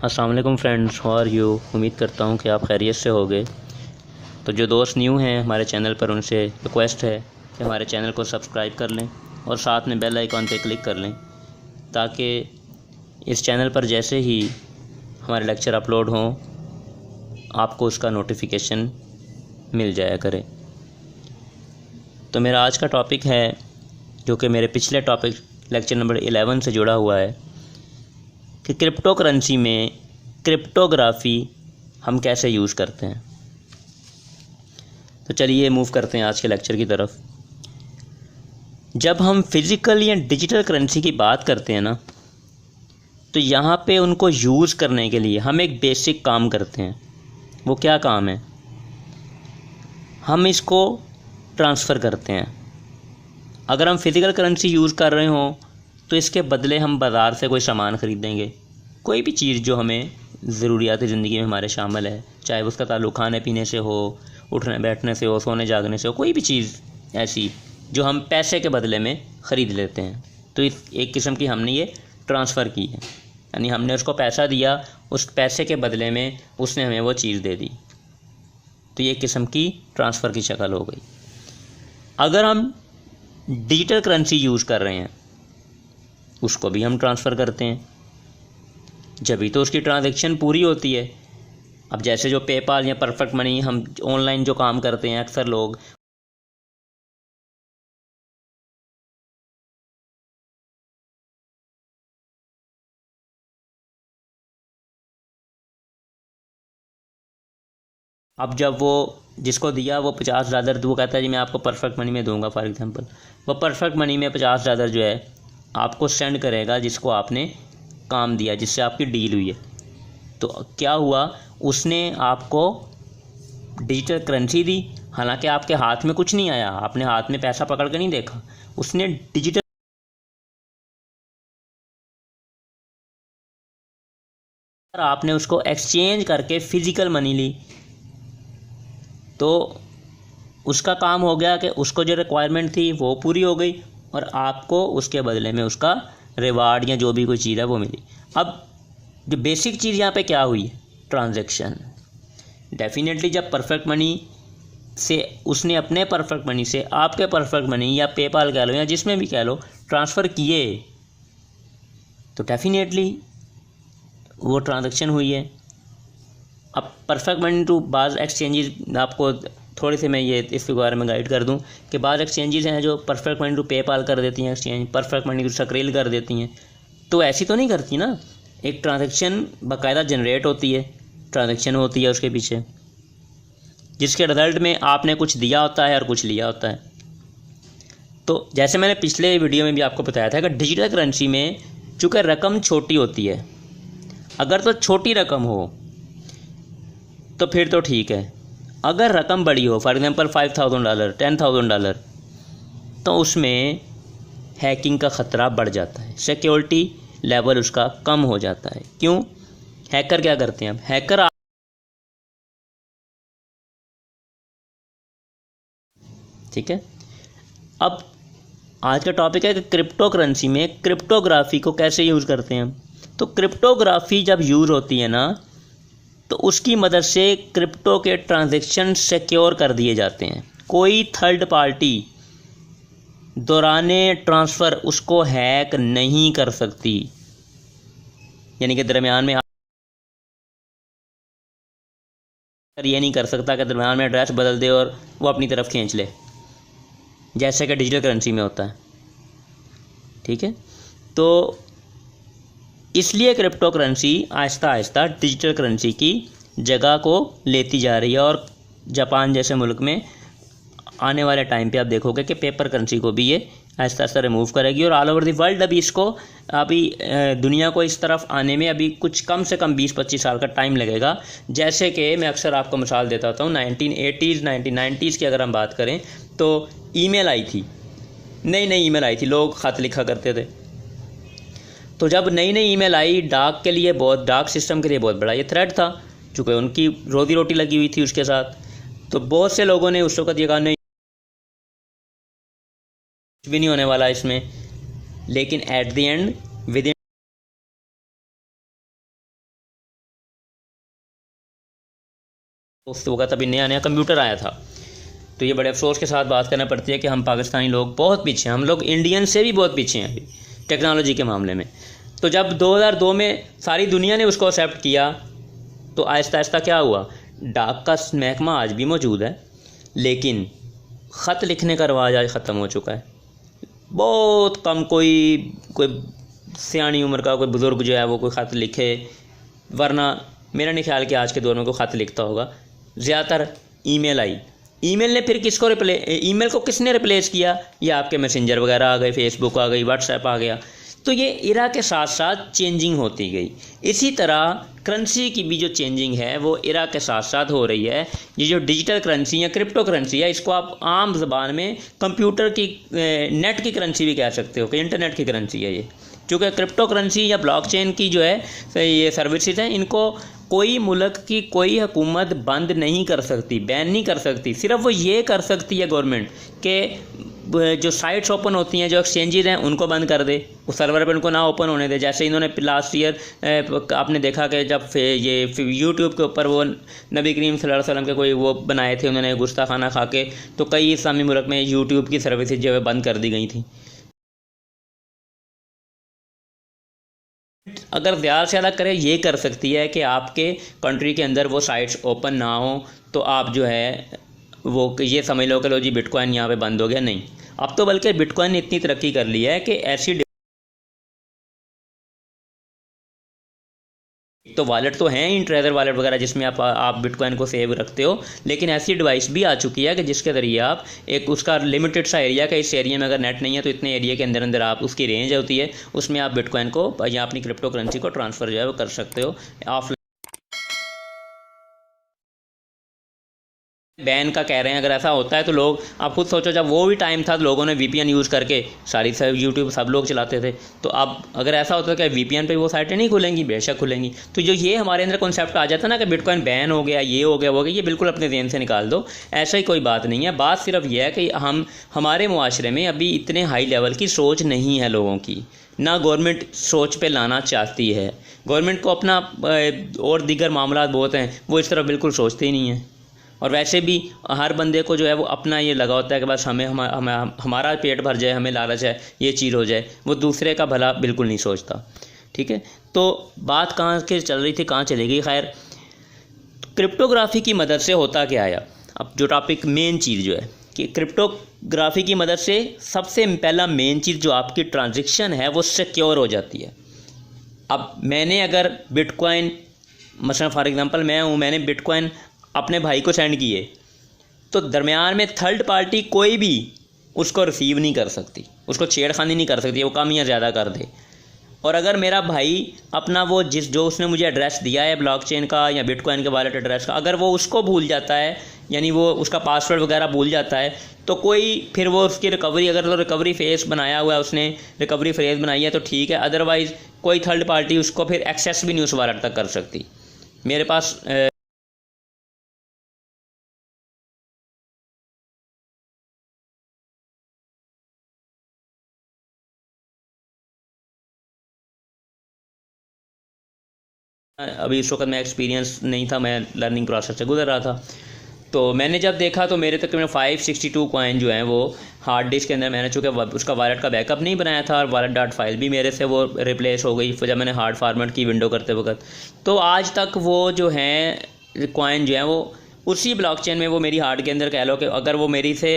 अस्सलाम वालेकुम friends, how are you. उम्मीद करता हूँ कि आप खैरियत से होंगे। तो जो दोस्त न्यू हैं हमारे चैनल पर, उनसे रिक्वेस्ट है कि हमारे चैनल को सब्सक्राइब कर लें और साथ में बेल आइकॉन पे क्लिक कर लें, ताकि इस चैनल पर जैसे ही हमारे लेक्चर अपलोड हों आपको उसका नोटिफिकेशन मिल जाया करे। तो मेरा आज का टॉपिक है, जो कि मेरे पिछले टॉपिक लेक्चर नंबर 11 से जुड़ा हुआ है, कि क्रिप्टो करेंसी में क्रिप्टोग्राफी हम कैसे यूज़ करते हैं। तो चलिए मूव करते हैं आज के लेक्चर की तरफ। जब हम फिज़िकल या डिजिटल करेंसी की बात करते हैं ना, तो यहाँ पे उनको यूज़ करने के लिए हम एक बेसिक काम करते हैं। वो क्या काम है? हम इसको ट्रांसफ़र करते हैं। अगर हम फिज़िकल करेंसी यूज़ कर रहे हों तो इसके बदले हम बाज़ार से कोई सामान ख़रीदेंगे, कोई भी चीज़ जो हमें ज़रूरियात ज़िंदगी में हमारे शामिल है, चाहे उसका ताल्लुक़ खाने पीने से हो, उठने बैठने से हो, सोने जागने से हो, कोई भी चीज़ ऐसी जो हम पैसे के बदले में ख़रीद लेते हैं। तो इस एक किस्म की हमने ये ट्रांसफ़र की है, यानी हमने उसको पैसा दिया, उस पैसे के बदले में उसने हमें वो चीज़ दे दी। तो ये किस्म की ट्रांसफ़र की शक्ल हो गई। अगर हम डिजिटल करेंसी यूज़ कर रहे हैं, उसको भी हम ट्रांसफ़र करते हैं, जब भी तो उसकी ट्रांजैक्शन पूरी होती है। अब जैसे जो पेपाल या परफेक्ट मनी, हम ऑनलाइन जो काम करते हैं अक्सर लोग, अब जब वो जिसको दिया वो $50, वो कहता है जी मैं आपको परफेक्ट मनी में दूंगा, फॉर एग्जांपल वो परफेक्ट मनी में $50 जो है आपको सेंड करेगा, जिसको आपने काम दिया, जिससे आपकी डील हुई है। तो क्या हुआ, उसने आपको डिजिटल करेंसी दी, हालांकि आपके हाथ में कुछ नहीं आया, आपने हाथ में पैसा पकड़ के नहीं देखा, उसने डिजिटल आपने उसको एक्सचेंज करके फिज़िकल मनी ली। तो उसका काम हो गया कि उसको जो रिक्वायरमेंट थी वो पूरी हो गई और आपको उसके बदले में उसका रिवार्ड या जो भी कोई चीज़ है वो मिली। अब जो बेसिक चीज़ यहाँ पे क्या हुई है, ट्रांजैक्शन। डेफिनेटली जब परफेक्ट मनी से उसने अपने परफेक्ट मनी से आपके परफेक्ट मनी या पेपाल कह लो या जिसमें भी कह लो ट्रांसफ़र किए, तो डेफिनेटली वो ट्रांजैक्शन हुई है। अब परफेक्ट मनी टू बाज़ एक्सचेंजेस, आपको थोड़ी सी मैं ये इसके बारे में गाइड कर दूं कि बाज़ एक्सचेंजेस हैं जो परफेक्ट मनी टू पेपाल कर देती हैं एक्सचेंज, परफेक्ट मनी टू सक्रेल कर देती हैं। तो ऐसी तो नहीं करती ना, एक ट्रांजैक्शन बाकायदा जनरेट होती है, ट्रांजैक्शन होती है उसके पीछे, जिसके रिज़ल्ट में आपने कुछ दिया होता है और कुछ लिया होता है। तो जैसे मैंने पिछले वीडियो में भी आपको बताया था कि डिजिटल करेंसी में चूँकि रकम छोटी होती है, अगर तो छोटी रकम हो तो फिर तो ठीक है। अगर रकम बड़ी हो, फॉर एग्जांपल $5,000, $10,000, तो उसमें हैकिंग का ख़तरा बढ़ जाता है, सिक्योरिटी लेवल उसका कम हो जाता है। क्यों? हैकर क्या करते हैं? अब हैकर, ठीक है। अब आज का टॉपिक है कि क्रिप्टो करेंसी में क्रिप्टोग्राफी को कैसे यूज़ करते हैं। तो क्रिप्टोग्राफी जब यूज़ होती है ना, तो उसकी मदद से क्रिप्टो के ट्रांजैक्शन सिक्योर कर दिए जाते हैं। कोई थर्ड पार्टी दौराने ट्रांसफ़र उसको हैक नहीं कर सकती, यानी कि दरमियान में ये नहीं कर सकता कि दरमियान में एड्रेस बदल दे और वो अपनी तरफ खींच ले, जैसे कि डिजिटल करेंसी में होता है। ठीक है। तो इसलिए crypto currency Aahista Aahista digital currency की जगह को लेती जा रही है, और जापान जैसे मुल्क में आने वाले टाइम पे आप देखोगे कि पेपर करेंसी को भी ये आहिस्ता आहिस्ता रिमूव करेगी, और ऑल ओवर द वर्ल्ड अभी इसको दुनिया को इस तरफ आने में अभी कुछ कम से कम 20-25 साल का टाइम लगेगा। जैसे कि मैं अक्सर आपको मिसाल देता हूँ, 1980s 1990s की अगर हम बात करें तो ईमेल आई थी, नई नई ईमेल आई थी, लोग ख़त लिखा करते थे। तो जब नई नई ईमेल आई, डाक के लिए बहुत, डाक सिस्टम के लिए बहुत बड़ा ये थ्रेट था, चूँकि उनकी रोज़ी रोटी लगी हुई थी उसके साथ। तो बहुत से लोगों ने उस वक्त ये कहा नहीं, कुछ भी नहीं होने वाला इसमें। लेकिन एट द एंड विद उस वक्त अभी नया नया कंप्यूटर आया था। तो ये बड़े अफसोस के साथ बात करना पड़ती है कि हम पाकिस्तानी लोग बहुत पीछे हैं, हम लोग इंडियन से भी बहुत पीछे हैं अभी टेक्नोलॉजी के मामले में। तो जब 2002 में सारी दुनिया ने उसको एक्सेप्ट किया तो आहिस्ता आहिस्ता क्या हुआ, डाक का महकमा आज भी मौजूद है, लेकिन ख़त लिखने का रवाज आज ख़त्म हो चुका है। बहुत कम कोई सियानी उम्र का कोई बुज़ुर्ग जो है वो कोई ख़त लिखे, वरना मेरा नहीं ख्याल कि आज के दौर में कोई ख़त लिखता होगा। ज़्यादातर ईमेल आई, ईमेल ने फिर ईमेल को किसने रिप्लेस किया, ये आपके मैसेंजर वगैरह आ गए, फेसबुक आ गई, व्हाट्सएप आ गया। तो ये इरा के साथ साथ चेंजिंग होती गई। इसी तरह करेंसी की भी जो चेंजिंग है वो इरा के साथ साथ हो रही है। ये जो डिजिटल करेंसी या क्रिप्टो करेंसी है, इसको आप आम ज़बान में कंप्यूटर की नेट की करेंसी भी कह सकते हो कि इंटरनेट की करेंसी है ये। चूँकि क्रिप्टो करेंसी या ब्लॉकचेन की जो है ये सर्विसेज हैं, इनको कोई मुल्क की कोई हुकूमत बंद नहीं कर सकती, बैन नहीं कर सकती। सिर्फ वो ये कर सकती है गवर्नमेंट के जो साइट्स ओपन होती हैं, जो एक्सचेंजेस हैं, उनको बंद कर दे, उस सर्वर पर उनको ना ओपन होने दे। जैसे इन्होंने लास्ट ईयर आपने देखा कि जब ये यूट्यूब के ऊपर वो नबी करीम सल्लल्लाहु अलैहि वसल्लम के कोई वो बनाए थे उन्होंने गुस्ताखाना खा के, तो कई इस्लामी मुल्क में यूट्यूब की सर्विसेज जो है बंद कर दी गई थी। अगर ज़्यादा से ज़्यादा करे ये कर सकती है कि आपके कंट्री के अंदर वो साइट्स ओपन ना हो, तो आप जो है वो ये समझ लो कि लो जी बिटकॉइन यहाँ पे बंद हो गया। नहीं, अब तो बल्कि बिटकॉइन ने इतनी तरक्की कर ली है कि ऐसी तो वॉलेट तो हैं ही, ट्रेजर वॉलेट वगैरह, जिसमें आप बिटकॉइन को सेव रखते हो, लेकिन ऐसी डिवाइस भी आ चुकी है कि जिसके ज़रिए आप एक उसका लिमिटेड सा एरिया का, इस एरिया में अगर नेट नहीं है तो इतने एरिया के अंदर अंदर आप उसकी रेंज होती है, उसमें आप बिटकॉइन को या अपनी क्रिप्टो करेंसी को ट्रांसफ़र जो है वो कर सकते हो। ऑफलाइन बैन का कह रहे हैं, अगर ऐसा होता है तो लोग, आप खुद सोचो, जब वो भी टाइम था तो लोगों ने वीपीएन यूज़ करके सारी सब यूट्यूब सब लोग चलाते थे। तो अब अगर ऐसा होता है कि वीपीएन पे वो साइटें नहीं खुलेंगी, बेशक खुलेंगी। तो जो ये हमारे अंदर कॉन्सेप्ट आ जाता है ना कि बिटकॉइन बैन हो गया, ये हो गया, वो हो गया, ये बिल्कुल अपने ज़हन से निकाल दो। ऐसा ही कोई बात नहीं है। बात सिर्फ ये है कि हमारे मुआशरे में अभी इतने हाई लेवल की सोच नहीं है लोगों की, ना गवर्नमेंट सोच पे लाना चाहती है। गवर्नमेंट को अपना और दीगर मामला बहुत हैं, वो इस तरफ बिल्कुल सोचते ही नहीं हैं। और वैसे भी हर बंदे को जो है वो अपना ये लगा होता है कि बस हमारा पेट भर जाए, हमें लालच है, ये चीज़ हो जाए, वो दूसरे का भला बिल्कुल नहीं सोचता। ठीक है, तो बात कहाँ के चल रही थी, कहाँ चली गई। खैर, क्रिप्टोग्राफी की मदद से होता क्या आया, अब जो टॉपिक मेन चीज़ जो है कि क्रिप्टोग्राफी की मदद से सबसे पहला मेन चीज़ जो आपकी ट्रांजेक्शन है वो सिक्योर हो जाती है। अब मैंने अगर बिटकॉइन, मसलन फॉर एग्ज़ाम्पल मैं हूँ, मैंने बिटकॉइन अपने भाई को सेंड किए, तो दरमियान में थर्ड पार्टी कोई भी उसको रिसीव नहीं कर सकती, उसको छेड़खानी नहीं कर सकती, वो कम या ज़्यादा कर दे। और अगर मेरा भाई अपना वो जो उसने मुझे एड्रेस दिया है ब्लॉकचेन का या बिटकॉइन के वॉलेट एड्रेस का, अगर वो उसको भूल जाता है, यानी वो उसका पासवर्ड वगैरह भूल जाता है, तो कोई फिर वो उसकी रिकवरी, अगर तो रिकवरी फेस बनाया हुआ है, उसने रिकवरी फेस बनाई है तो ठीक है, अदरवाइज़ कोई थर्ड पार्टी उसको फिर एक्सेस भी नहीं उस वॉलेट तक कर सकती। मेरे पास अभी इस वक्त मैं एक्सपीरियंस नहीं था, मैं लर्निंग प्रोसेस से गुजर रहा था। तो मैंने जब देखा तो मेरे तकरीबन 562 कॉइन जो हैं वो हार्ड डिस्क के अंदर, मैंने चूँकि उसका वॉलेट का बैकअप नहीं बनाया था और वॉलेट डॉट फाइल भी मेरे से वो रिप्लेस हो गई जब मैंने हार्ड फॉर्मेट की विंडो करते वक्त। तो आज तक वो जो हैं कॉइन जो हैं वो उसी ब्लॉकचेन में, वो मेरी हार्ड के अंदर कह लो कि अगर वो मेरी से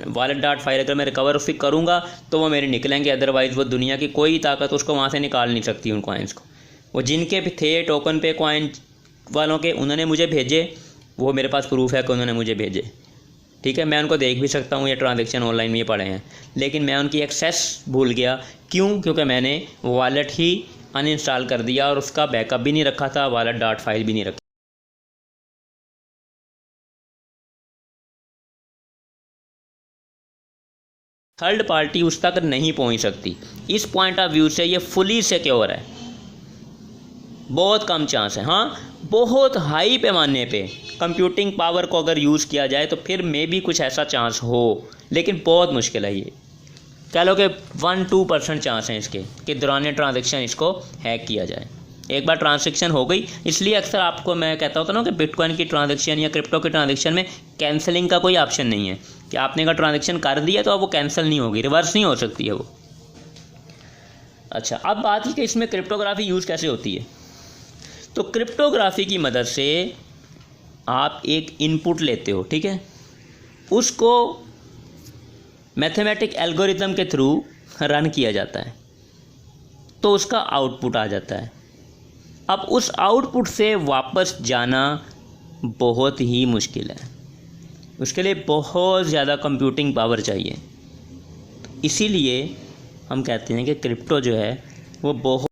वॉलेट डॉट फाइल अगर मैं रिकवर उससे करूँगा तो वो मेरे निकलेंगे, अदरवाइज़ वो दुनिया की कोई ताकत उसको वहाँ से निकाल नहीं सकती उन कॉइन्स को। वो जिनके भी थे टोकन पे कॉइन वालों के, उन्होंने मुझे भेजे, वो मेरे पास प्रूफ है कि उन्होंने मुझे भेजे। ठीक है, मैं उनको देख भी सकता हूँ, ये ट्रांजैक्शन ऑनलाइन में ये पड़े हैं, लेकिन मैं उनकी एक्सेस भूल गया। क्यों? क्योंकि मैंने वॉलेट ही अनइंस्टॉल कर दिया और उसका बैकअप भी नहीं रखा था, वॉलेट डॉट फाइल भी नहीं रखा। थर्ड पार्टी उस तक नहीं पहुँच सकती। इस पॉइंट ऑफ व्यू से ये फुली सिक्योर है, बहुत कम चांस है। हाँ, बहुत हाई पैमाने पे कंप्यूटिंग पावर को अगर यूज़ किया जाए तो फिर मे भी कुछ ऐसा चांस हो, लेकिन बहुत मुश्किल है। ये कह लो कि 1-2% चांस है इसके कि दौरान ट्रांजैक्शन इसको हैक किया जाए। एक बार ट्रांजैक्शन हो गई, इसलिए अक्सर आपको मैं कहता होता ना कि बिटकॉइन की ट्रांजैक्शन या क्रिप्टो की ट्रांजैक्शन में कैंसिलिंग का कोई ऑप्शन नहीं है कि आपने अगर ट्रांजैक्शन कर दिया तो अब वो कैंसिल नहीं होगी, रिवर्स नहीं हो सकती है वो। अच्छा, अब बात है कि इसमें क्रिप्टोग्राफी यूज़ कैसे होती है। तो क्रिप्टोग्राफी की मदद से आप एक इनपुट लेते हो, ठीक है, उसको मैथमेटिक एल्गोरिथम के थ्रू रन किया जाता है, तो उसका आउटपुट आ जाता है। अब उस आउटपुट से वापस जाना बहुत ही मुश्किल है, उसके लिए बहुत ज़्यादा कंप्यूटिंग पावर चाहिए। इसीलिए हम कहते हैं कि क्रिप्टो जो है वो बहुत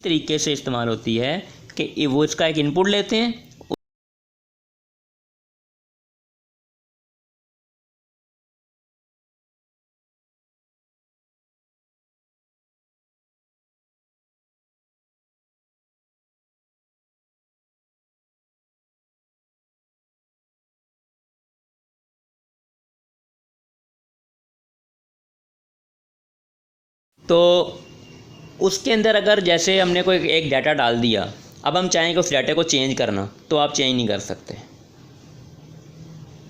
तरीके से इस्तेमाल होती है कि वो इसका एक इनपुट लेते हैं, तो उसके अंदर अगर जैसे हमने कोई एक डाटा डाल दिया, अब हम चाहें कि उस डाटे को चेंज करना, तो आप चेंज नहीं कर सकते।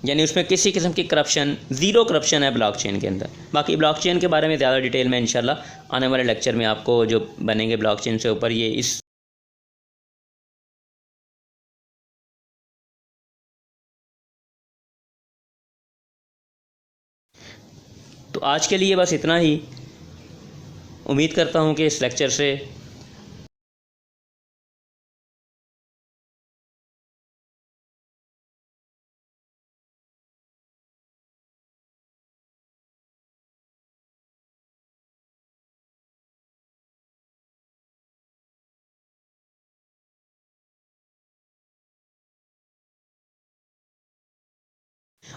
यानी उसमें किसी किस्म की करप्शन, ज़ीरो करप्शन है ब्लॉकचेन के अंदर। बाकी ब्लॉकचेन के बारे में ज़्यादा डिटेल में इंशाल्लाह आने वाले लेक्चर में आपको जो बनेंगे ब्लॉकचेन से ऊपर, ये इस तो आज के लिए बस इतना ही। उम्मीद करता हूँ कि इस लेक्चर से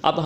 अब